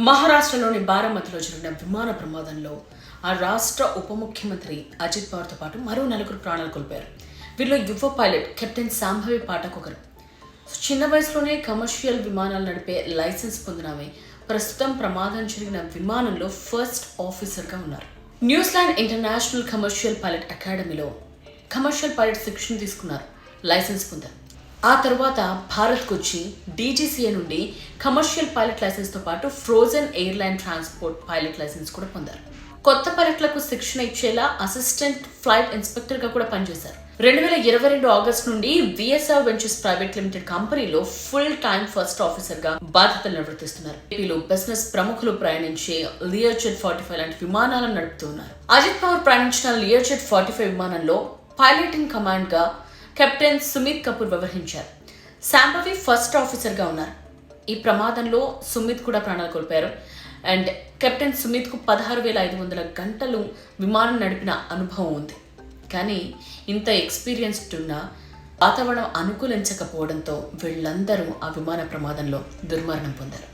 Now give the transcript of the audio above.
మహారాష్ట్రలోని బారామతిలో జరిగిన విమాన ప్రమాదంలో ఆ రాష్ట్ర ఉప ముఖ్యమంత్రి అజిత్ పవార్తో పాటు మరో నలుగురు ప్రాణాలు కోల్పోయారు. వీరిలో యువ పైలట్ కెప్టెన్ సాంభవి పాఠక్ ఒకరు. చిన్న వయసులోనే కమర్షియల్ విమానాలు నడిపే లైసెన్స్ పొందిన ఆమె ప్రస్తుతం ప్రమాదం జరిగిన విమానంలో ఫస్ట్ ఆఫీసర్గా ఉన్నారు. న్యూజిలాండ్ ఇంటర్నేషనల్ కమర్షియల్ పైలట్ అకాడమీలో కమర్షియల్ పైలట్ శిక్షణ తీసుకున్నారు, లైసెన్స్ పొందారు. ఆ తర్వాత భారత్కు వచ్చి డీజీసీఏ నుండి కమర్షియల్ పైలట్ లైసెన్స్తో పాటు ఫ్రోజన్ ఎయిర్లైన్ ట్రాన్స్పోర్ట్ పైలట్ లైసెన్స్ కూడా పొందారు. కొత్త పైలట్లకు శిక్షణ ఇచ్చేలా అసిస్టెంట్ ఫ్లైట్ ఇన్స్పెక్టర్గా కూడా పనిచేశారు. 2022 ఆగస్టు నుండి విఎస్ఆర్ వెంచర్స్ ప్రైవేట్ లిమిటెడ్ కంపెనీలో ఫుల్ టైమ్ ఫస్ట్ ఆఫీసర్గా బాధ్యతలు నిర్వర్తిస్తున్నారు. ఏపీలో బిజినెస్ ప్రముఖులు ప్రయాణించే లియర్జెట్ 45 లాంటి విమానాలను నడుపుతున్నారు. అజిత్ పవార్ ప్రయాణించిన లియర్జెట్ 45 విమానంలో పైలటింగ్ కమాండ్ గా కెప్టెన్ సుమిత్ కపూర్ వ్యవహరించారు. శాంభవి ఫస్ట్ ఆఫీసర్గా ఉన్నారు. ఈ ప్రమాదంలో సుమిత్ కూడా ప్రాణాలు కోల్పోయారు. అండ్ కెప్టెన్ సుమిత్కు 16,500 గంటలు విమానం నడిపిన అనుభవం ఉంది. కానీ ఇంత ఎక్స్పీరియన్స్డ్ ఉన్న వాతావరణం అనుకూలించకపోవడంతో వీళ్ళందరూ ఆ విమాన ప్రమాదంలో దుర్మరణం పొందారు.